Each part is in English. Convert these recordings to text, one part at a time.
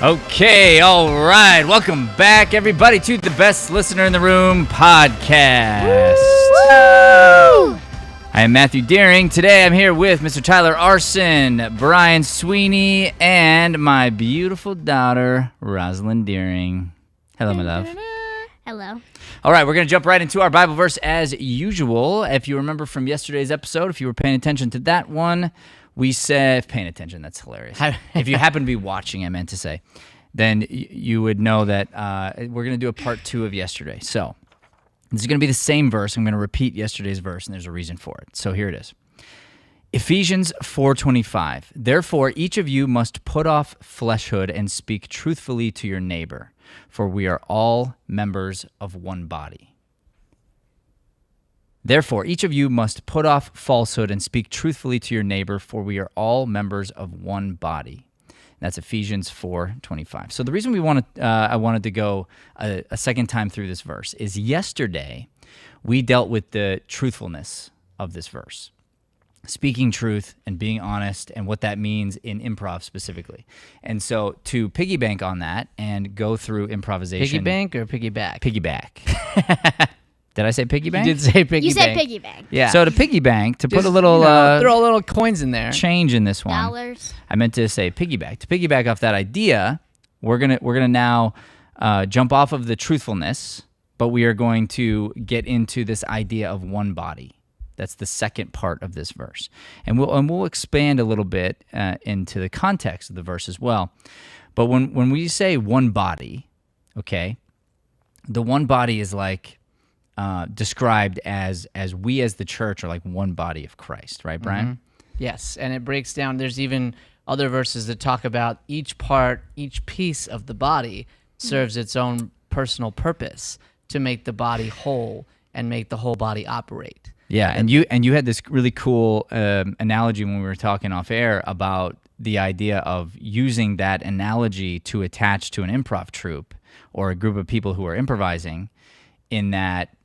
Okay, all right. Welcome back, everybody, to the Best Listener in the Room podcast. Woo! I am Matthew Deering. Today I'm here with Mr. Tyler Arson, Brian Sweeney, and my beautiful daughter, Rosalind Deering. Hello, my love. Hello. All right, we're going to jump right into our Bible verse as usual. If you remember from yesterday's episode, if you were paying attention to that one, we said, paying attention, that's hilarious. If you happen to be watching, I meant to say, then you would know that we're going to do a part 2 of yesterday. So this is going to be the same verse. I'm going to repeat yesterday's verse, and there's a reason for it. So here it is. Ephesians 4:25. Therefore, each of you must put off fleshhood and speak truthfully to your neighbor, for we are all members of one body. Therefore, each of you must put off falsehood and speak truthfully to your neighbor, for we are all members of one body. That's Ephesians 4:25. So the reason I wanted to go a second time through this verse is yesterday we dealt with the truthfulness of this verse, speaking truth and being honest, and what that means in improv specifically. And so to piggyback on that and go through improvisation. Piggybank or piggyback? Piggyback. Did I say piggyback? You did say piggyback. You said piggyback. Yeah. So to piggyback, to put a little throw little coins in there. change in this one. Dollars. I meant to say piggyback. To piggyback off that idea, we're gonna now jump off of the truthfulness, but we are going to get into this idea of one body. That's the second part of this verse, and we'll expand a little bit into the context of the verse as well. But when we say one body, okay, the one body is like described as we as the church are like one body of Christ, right, Brian? Mm-hmm. Yes, and it breaks down. There's even other verses that talk about each part, each piece of the body serves its own personal purpose to make the body whole and make the whole body operate. Yeah, and you had this really cool analogy when we were talking off air about the idea of using that analogy to attach to an improv troupe or a group of people who are improvising, in that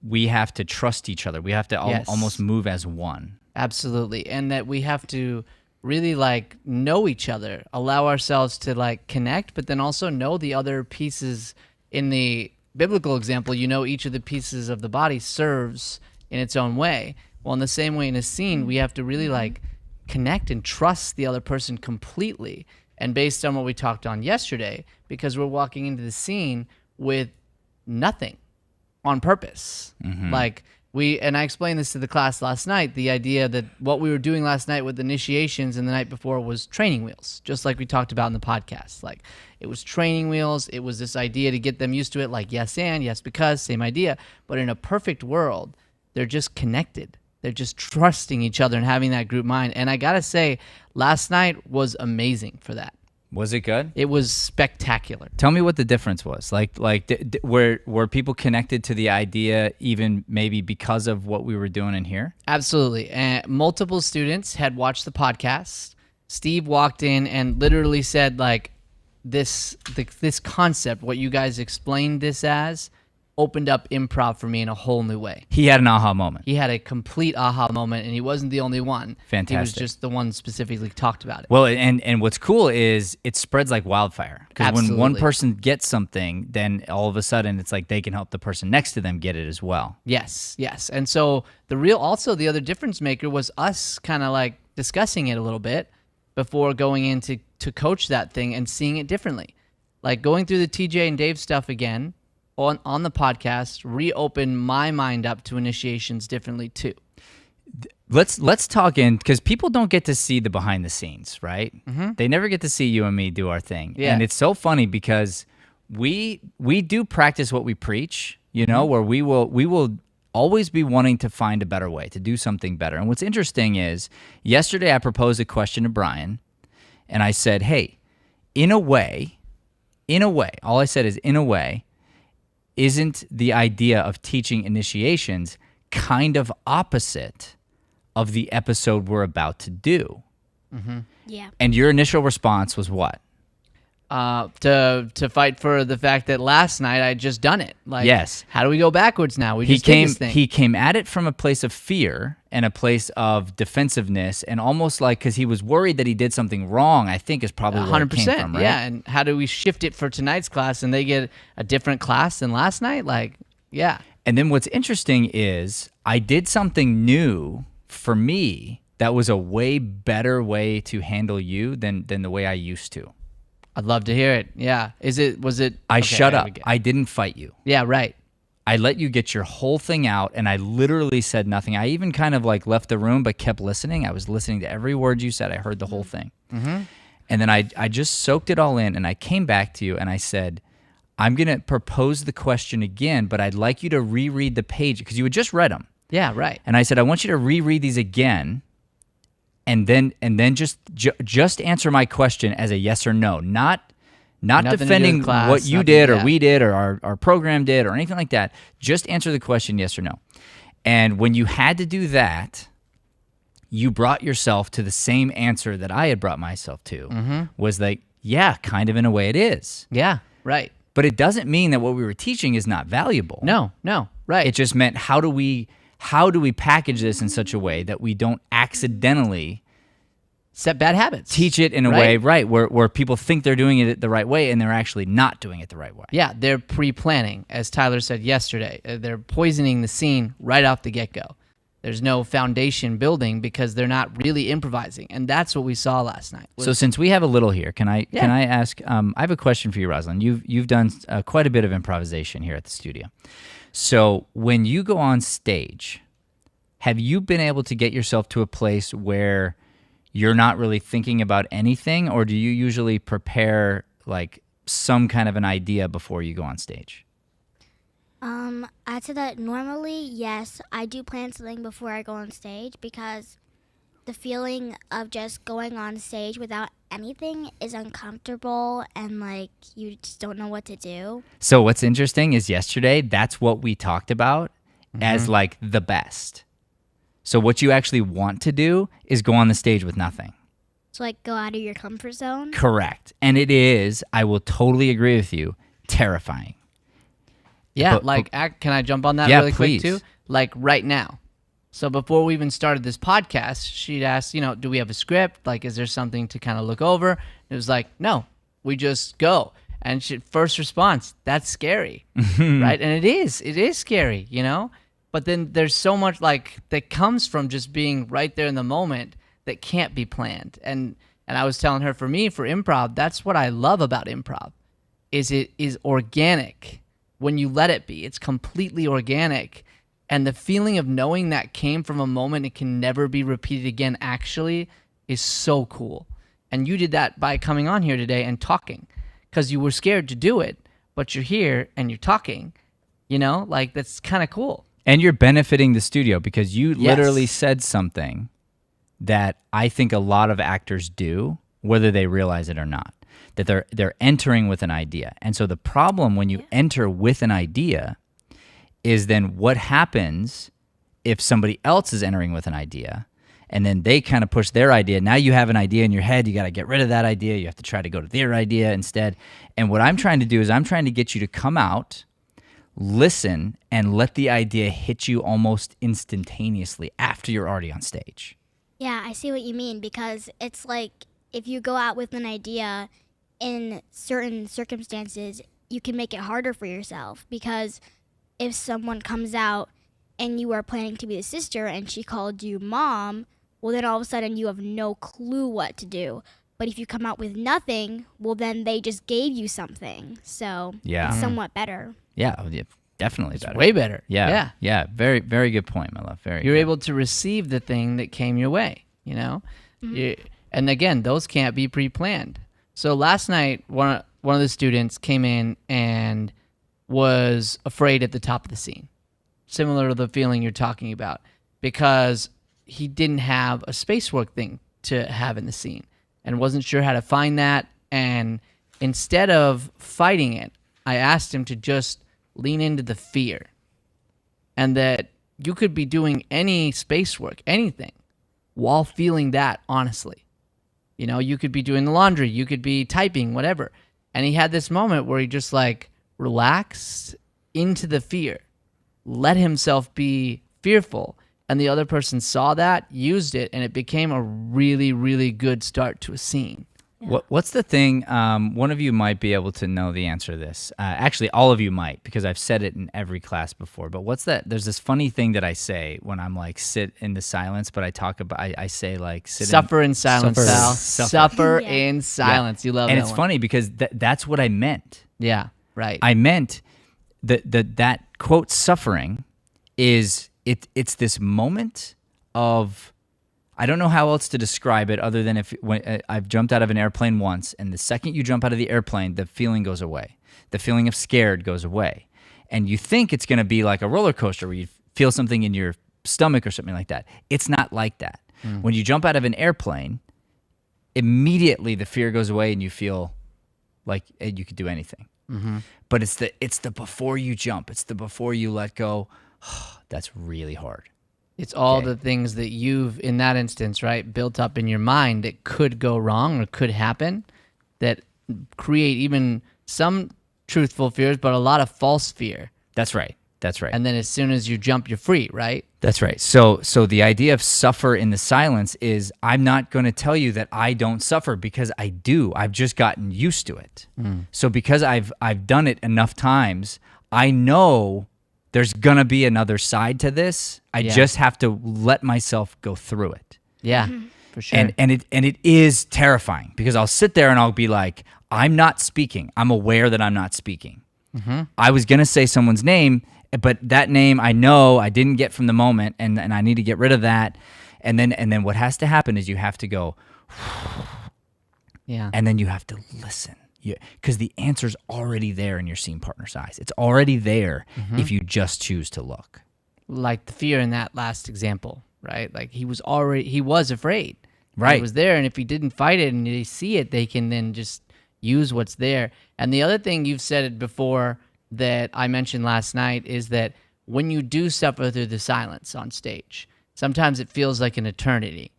we have to trust each other. We have to almost move as one. Absolutely, and that we have to really know each other, allow ourselves to connect, but then also know the other pieces. In the biblical example, each of the pieces of the body serves in its own way. Well, in the same way in a scene, we have to really connect and trust the other person completely. And based on what we talked on yesterday, because we're walking into the scene with nothing on purpose. Mm-hmm. And I explained this to the class last night, the idea that what we were doing last night with initiations and the night before was training wheels, just like we talked about in the podcast. It was training wheels. It was this idea to get them used to it, yes and, yes because, same idea. But in a perfect world, they're just connected. They're just trusting each other and having that group mind. And I got to say, last night was amazing for that. Was it good? It was spectacular. Tell me what the difference was. Were people connected to the idea even maybe because of what we were doing in here? Absolutely. Multiple students had watched the podcast. Steve walked in and literally said, this concept, what you guys explained this as, opened up improv for me in a whole new way. He had an aha moment. He had a complete aha moment, and he wasn't the only one. Fantastic. He was just the one specifically talked about it. Well, and what's cool is it spreads like wildfire. Because when one person gets something, then all of a sudden it's like they can help the person next to them get it as well. Yes. And so the other difference maker was us kind of discussing it a little bit before going in to coach that thing and seeing it differently. Going through the TJ and Dave stuff again, on the podcast, reopen my mind up to initiations differently too. Let's talk in, because people don't get to see the behind the scenes, right? Mm-hmm. They never get to see you and me do our thing. Yeah. And it's so funny because we do practice what we preach, where we will always be wanting to find a better way, to do something better. And what's interesting is yesterday I proposed a question to Brian, and I said, hey, in a way, all I said is in a way, isn't the idea of teaching initiations kind of opposite of the episode we're about to do? Mm-hmm. Yeah. And your initial response was what? to fight for the fact that last night I had just done it. Like, yes. How do we go backwards now? We just did this thing. He came at it from a place of fear and a place of defensiveness, and almost like because he was worried that he did something wrong. I think is probably 100%. Where it came from, right? Yeah. And how do we shift it for tonight's class, and they get a different class than last night? Like, yeah. And then what's interesting is I did something new for me that was a way better way to handle you than the way I used to. I'd love to hear it. Yeah. Was it? I shut up. I didn't fight you. Yeah, right. I let you get your whole thing out, and I literally said nothing. I even kind of like left the room but kept listening. I was listening to every word you said. I heard the whole thing. Mm-hmm. And then I just soaked it all in, and I came back to you, and I said, I'm going to propose the question again, but I'd like you to reread the page because you had just read them. Yeah, right. And I said, I want you to reread these again. And then just answer my question as a yes or no, not defending what you did or we did or our program did or anything like that. Just answer the question yes or no. And when you had to do that, you brought yourself to the same answer that I had brought myself to. Was like, yeah, kind of in a way it is. Yeah, right. But it doesn't mean that what we were teaching is not valuable. No, right. It just meant how do we package this in such a way that we don't accidentally set bad habits, teach it in a way, right, where people think they're doing it the right way and they're actually not doing it the right way. Yeah, they're pre-planning, as Tyler said yesterday. They're poisoning the scene right off the get-go. There's no foundation building because they're not really improvising, and that's what we saw last night. So since we have a little here, can I ask? I have a question for you, Rosalind. You've done quite a bit of improvisation here at the studio. So when you go on stage, have you been able to get yourself to a place where you're not really thinking about anything, or do you usually prepare like some kind of an idea before you go on stage? I'd say that normally, yes, I do plan something before I go on stage because the feeling of just going on stage without anything is uncomfortable and like you just don't know what to do. So what's interesting is yesterday, that's what we talked about as like the best. So what you actually want to do is go on the stage with nothing. So like go out of your comfort zone? Correct. And it is, I will totally agree with you, terrifying. Yeah, can I jump on that really please. quick too? Like right now. So before we even started this podcast, she'd asked, do we have a script? Like, is there something to kind of look over? It was like, no, we just go. And first response, that's scary, right? And it is scary, But then there's so much like that comes from just being right there in the moment that can't be planned. And I was telling her, for me, for improv, that's what I love about improv, is it is organic when you let it be. It's completely organic. And the feeling of knowing that came from a moment it can never be repeated again actually is so cool. And you did that by coming on here today and talking because you were scared to do it, but you're here and you're talking, like that's kind of cool. And you're benefiting the studio because you literally said something that I think a lot of actors do, whether they realize it or not, that they're entering with an idea. And so the problem when you enter with an idea is then what happens if somebody else is entering with an idea and then they kind of push their idea. Now you have an idea in your head. You got to get rid of that idea. You have to try to go to their idea instead. And what I'm trying to do is I'm trying to get you to come out, listen, and let the idea hit you almost instantaneously after you're already on stage. Yeah, I see what you mean because it's like if you go out with an idea in certain circumstances, you can make it harder for yourself because if someone comes out and you are planning to be the sister and she called you mom, well, then all of a sudden you have no clue what to do. But if you come out with nothing, well, then they just gave you something. So it's somewhat better. Yeah, definitely better. Way better. Yeah. Very, very good point, my love. You're able to receive the thing that came your way, Mm-hmm. And again, those can't be pre-planned. So last night, one of the students came in and was afraid at the top of the scene, similar to the feeling you're talking about, because he didn't have a space work thing to have in the scene and wasn't sure how to find that. And instead of fighting it, I asked him to just lean into the fear and that you could be doing any space work, anything, while feeling that honestly. You could be doing the laundry, you could be typing, whatever. And he had this moment where he just like relaxed into the fear, let himself be fearful. And the other person saw that, used it, and it became a really, really good start to a scene. What's the thing? One of you might be able to know the answer to this. Actually, all of you might, because I've said it in every class before. But what's that? There's this funny thing that I say when I'm like sit in the silence, but I say like suffer in silence, Sal. Suffer Yeah. in silence. You love and that it's one. funny because that's what I meant. Yeah, right. I meant that quote suffering is it's this moment of, I don't know how else to describe it other than when I've jumped out of an airplane once, and the second you jump out of the airplane, the feeling goes away. The feeling of scared goes away. And you think it's going to be like a roller coaster where you feel something in your stomach or something like that. It's not like that. When you jump out of an airplane, immediately the fear goes away and you feel like you could do anything. But it's the before you jump, it's the before you let go. That's really hard. It's all the things that you've, in that instance, right, built up in your mind that could go wrong or could happen that create even some truthful fears, but a lot of false fear. That's right. And then as soon as you jump, you're free, right? That's right. So the idea of suffer in the silence is I'm not going to tell you that I don't suffer because I do. I've just gotten used to it. So because I've done it enough times, I know there's going to be another side to this. I just have to let myself go through it. Yeah, for sure. And it is terrifying because I'll sit there and I'll be like, I'm not speaking. I'm aware that I'm not speaking. I was going to say someone's name, but that name I know I didn't get from the moment, and I need to get rid of that. And then what has to happen is you have to go, and then you have to listen. Because the answer's already there in your scene partner's eyes. It's already there if you just choose to look. Like the fear in that last example, right? Like he was afraid. Right. It was there, and if he didn't fight it and they see it, they can then just use what's there. And the other thing you've said it before that I mentioned last night is that when you do suffer through the silence on stage, sometimes it feels like an eternity,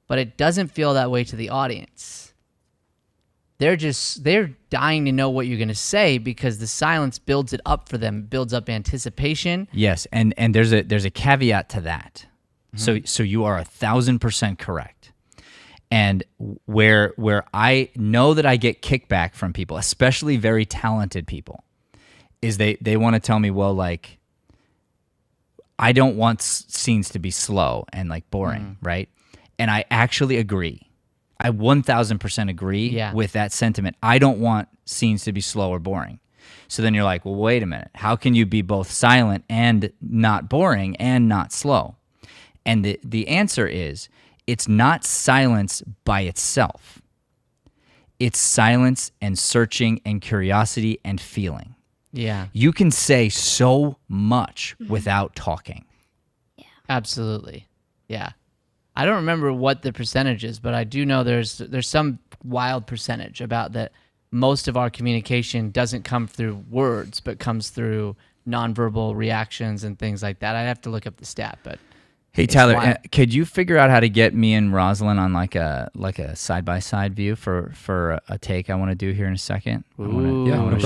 but it doesn't feel that way to the audience. They're dying to know what you're going to say because the silence builds it up for them, builds up anticipation. Yes, and there's a caveat to that. So you are 1,000% correct. And where I know that I get kickback from people, especially very talented people, is they want to tell me, well, like, I don't want scenes to be slow and like boring, right? And I actually agree. I 1,000% agree with that sentiment. I don't want scenes to be slow or boring. So then you're like, well, wait a minute. How can you be both silent and not boring and not slow? And the answer is, it's not silence by itself. It's silence and searching and curiosity and feeling. Yeah. You can say so much without talking. Yeah. Absolutely. Yeah. I don't remember what the percentage is, but I do know there's some wild percentage about that most of our communication doesn't come through words, but comes through nonverbal reactions and things like that. I'd have to look up the stat, but hey Tyler, could you figure out how to get me and Rosalind on like a side-by-side view for a take I want to do here in a second? I want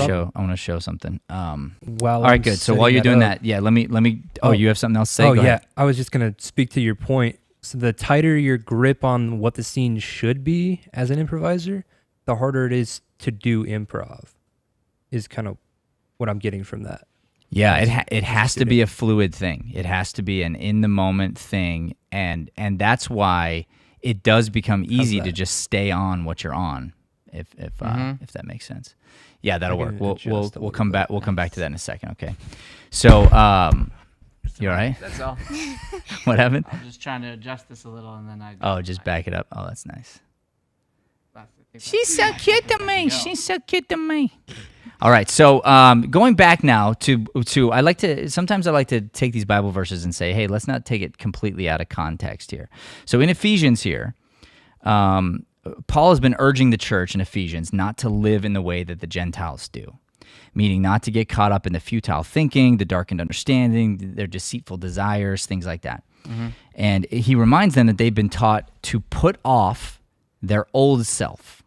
to show something. All right, good. So while you're doing that, let me. Oh, you have something else to say? Go ahead. I was just gonna speak to your point. So the tighter your grip on what the scene should be as an improviser, the harder it is to do improv, is kind of what I'm getting from that. Yeah, it has to be a fluid thing. It has to be an in-the-moment thing, and that's why it does become easy to just stay on what you're on, if that makes sense. Yeah, that'll work. We'll come back. We'll come back to that in a second. Okay. So, you all right? That's all. What happened? I'm just trying to adjust this a little, and then just back it up. Oh, that's nice. She's so cute to me. She's so cute to me. All right, so going back now to I like to take these Bible verses and say, hey, let's not take it completely out of context here. So in Ephesians here, Paul has been urging the church in Ephesians not to live in the way that the Gentiles do, meaning not to get caught up in the futile thinking, the darkened understanding, their deceitful desires, things like that. And he reminds them that they've been taught to put off their old self.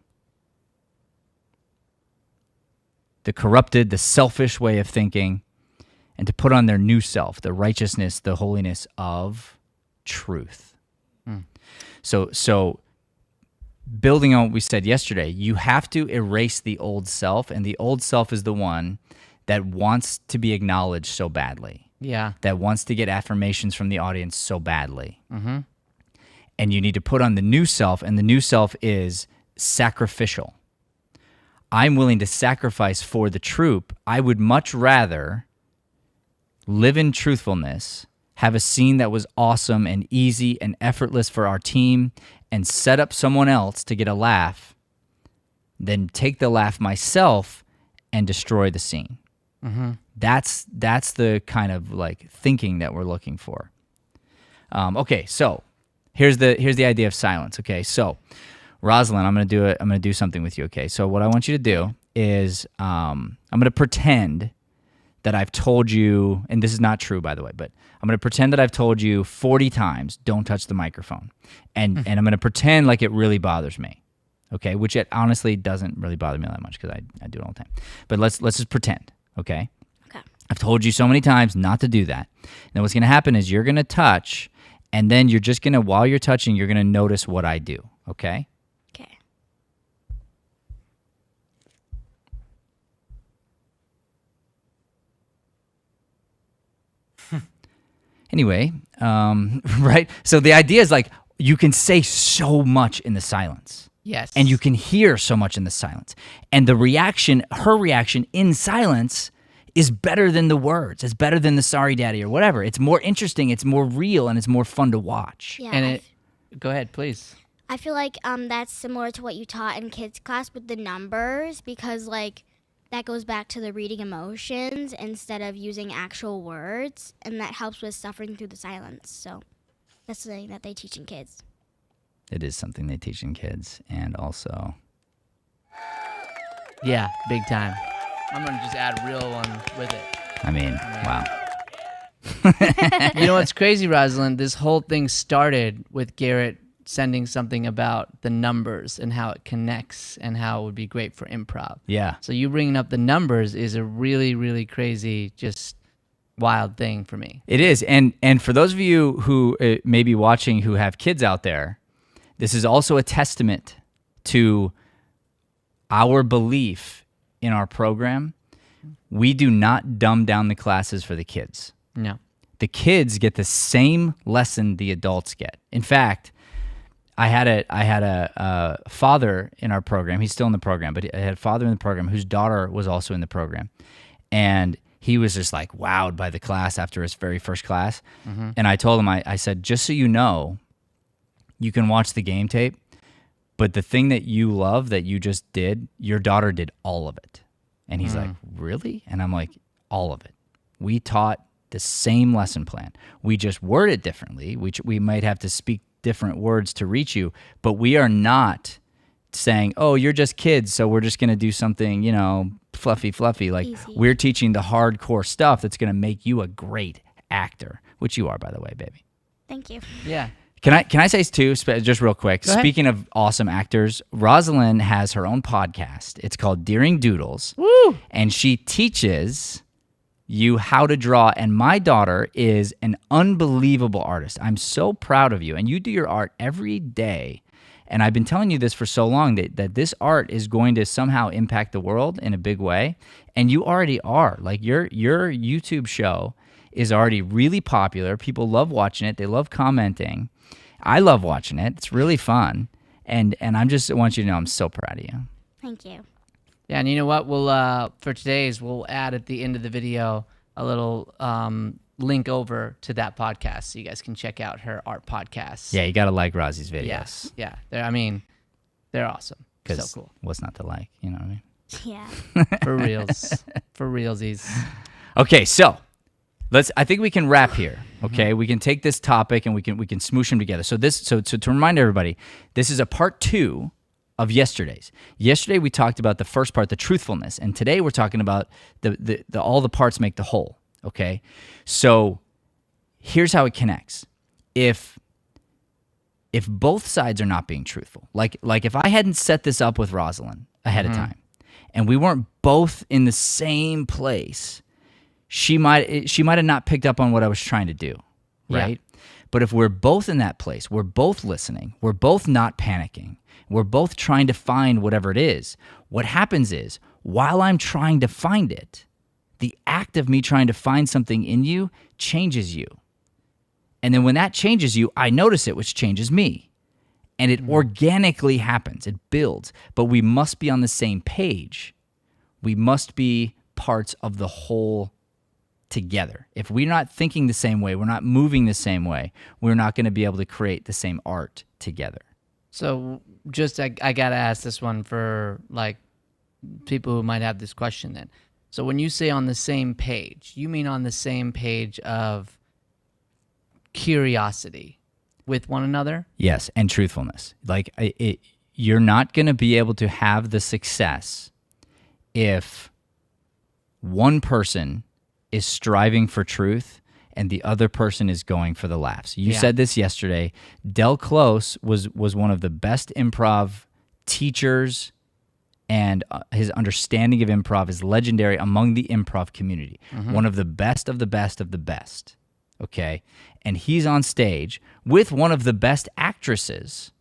the corrupted, the selfish way of thinking, and to put on their new self, the righteousness, the holiness of truth. So building on what we said yesterday, you have to erase the old self, and the old self is the one that wants to be acknowledged so badly. Yeah. That wants to get affirmations from the audience so badly. And you need to put on the new self, and the new self is sacrificial. I'm willing to sacrifice for the troupe. I would much rather live in truthfulness, have a scene that was awesome and easy and effortless for our team, and set up someone else to get a laugh, than take the laugh myself and destroy the scene. That's the kind of like thinking that we're looking for. Okay, so here's the idea of silence. Okay, so Rosalind, I'm gonna do something with you. Okay, so what I want you to do is I'm gonna pretend that I've told you, and this is not true, by the way, but I'm going to pretend that I've told you 40 times, don't touch the microphone. And I'm going to pretend like it really bothers me, okay? Which it honestly doesn't really bother me that much because I do it all the time. But let's just pretend, okay? Okay. I've told you so many times not to do that. Then what's going to happen is you're going to touch, and then you're just going to, while you're touching, you're going to notice what I do, okay? Okay. Anyway, right? So the idea is like you can say so much in the silence. Yes. And you can hear so much in the silence. And the reaction, her reaction in silence is better than the words. It's better than the sorry daddy or whatever. It's more interesting, it's more real, and it's more fun to watch. Yeah. And go ahead, please. I feel like that's similar to what you taught in kids class with the numbers, because like that goes back to the reading emotions instead of using actual words, and that helps with suffering through the silence. So that's something that they teach in kids. It is something they teach in kids, and also... Yeah, big time. I'm going to just add a real one with it. I mean, wow. You know what's crazy, Rosalind? This whole thing started with Garrett sending something about the numbers and how it connects and how it would be great for improv. Yeah. So you bringing up the numbers is a really, really crazy, just wild thing for me. It is. And for those of you who may be watching who have kids out there, this is also a testament to our belief in our program. We do not dumb down the classes for the kids. No. The kids get the same lesson the adults get. In fact, I had a father in our program. He's still in the program, but I had a father in the program whose daughter was also in the program. And he was just like wowed by the class after his very first class. And I told him, I said, just so you know, you can watch the game tape, but the thing that you love that you just did, your daughter did all of it. And he's like, really? And I'm like, all of it. We taught the same lesson plan. We just word it differently. We might have to speak different words to reach you, but we are not saying, oh, you're just kids, so we're just going to do something, fluffy. Like, easy. We're teaching the hardcore stuff that's going to make you a great actor, which you are, by the way, baby. Thank you. Yeah. Can I say too, just real quick, Go ahead. Speaking of awesome actors, Rosalind has her own podcast. It's called Deering Doodles. Woo! And she teaches you how to draw. And my daughter is an unbelievable artist. I'm so proud of you. And you do your art every day. And I've been telling you this for so long that this art is going to somehow impact the world in a big way. And you already are. Like your YouTube show is already really popular. People love watching it. They love commenting. I love watching it. It's really fun. And I want you to know I'm so proud of you. Thank you. Yeah, and you know what? We'll for today's, we'll add at the end of the video a little link over to that podcast so you guys can check out her art podcast. Yeah, you got to like Rosie's videos. Yeah. They're awesome. So cool. What's not to like? You know what I mean? Yeah. For reals. For realsies. Okay, so I think we can wrap here. Okay, we can take this topic and we can smoosh them together. So to remind everybody, this is a part 2 of yesterday's. Yesterday we talked about the first part, the truthfulness, and today we're talking about the all the parts make the whole. Okay, so here's how it connects. If both sides are not being truthful, like if I hadn't set this up with Rosalind ahead of time, and we weren't both in the same place, she might have not picked up on what I was trying to do, right? Yeah. But if we're both in that place, we're both listening, we're both not panicking, we're both trying to find whatever it is, what happens is, while I'm trying to find it, the act of me trying to find something in you changes you. And then when that changes you, I notice it, which changes me. And it organically happens. It builds. But we must be on the same page. We must be parts of the whole together. If we're not thinking the same way, we're not moving the same way, we're not going to be able to create the same art together. So just, I got to ask this one for like people who might have this question then. So when you say on the same page, you mean on the same page of curiosity with one another? Yes, and truthfulness. Like you're not going to be able to have the success if one person is striving for truth and the other person is going for the laughs. You said this yesterday. Del Close was one of the best improv teachers, and his understanding of improv is legendary among the improv community. One of the best of the best of the best. Okay? And he's on stage with one of the best actresses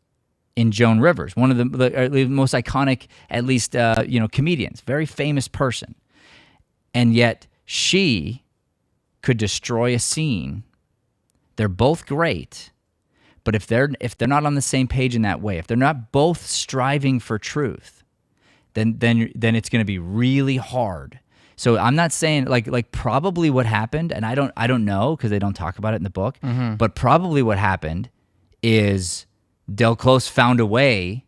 in Joan Rivers, one of the most iconic, at least, comedians, very famous person. And yet she could destroy a scene. They're both great, but if they're not on the same page in that way, if they're not both striving for truth, then it's going to be really hard. So I'm not saying like probably what happened, and I don't know because they don't talk about it in the book, but probably what happened is Del Close found a way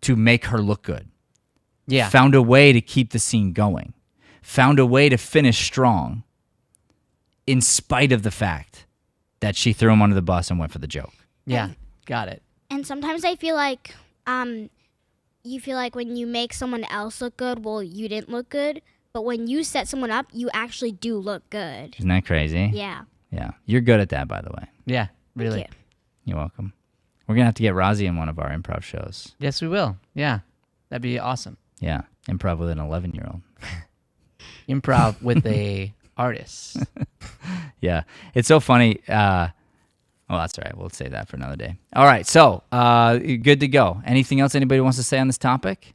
to make her look good. Yeah. Found a way to keep the scene going. Found a way to finish strong in spite of the fact that she threw him under the bus and went for the joke. Yeah, got it. And sometimes I feel like you feel like when you make someone else look good, well, you didn't look good. But when you set someone up, you actually do look good. Isn't that crazy? Yeah. Yeah. You're good at that, by the way. Yeah, really. Thank you. You're welcome. We're going to have to get Rozzy in one of our improv shows. Yes, we will. Yeah, that'd be awesome. Yeah. Improv with an 11-year-old. Improv with a artist. Yeah. It's so funny. Well, that's all right. We'll say that for another day. All right. So, good to go. Anything else anybody wants to say on this topic?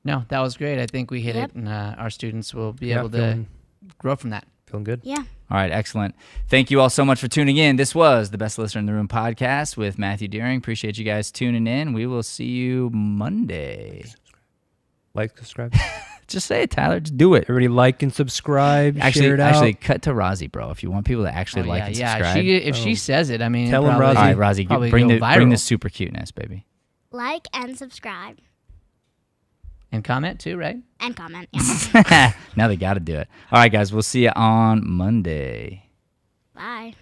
No, that was great. I think we hit it, and our students will be able to feeling- grow from that. Feeling good? Yeah. All right. Excellent. Thank you all so much for tuning in. This was the Best Listener in the Room podcast with Matthew Deering. Appreciate you guys tuning in. We will see you Monday. Like, subscribe. Just say it, Tyler. Just do it. Everybody like and subscribe. Share it out. Actually, cut to Rozzy, bro. If you want people to actually like and subscribe. If she says it, I mean, Tell him, probably, Rozzy. All right, Rozzy, probably bring go the viral. super cuteness, baby. Like and subscribe. And comment too, right? And comment. Yeah. Now they got to do it. All right, guys. We'll see you on Monday. Bye.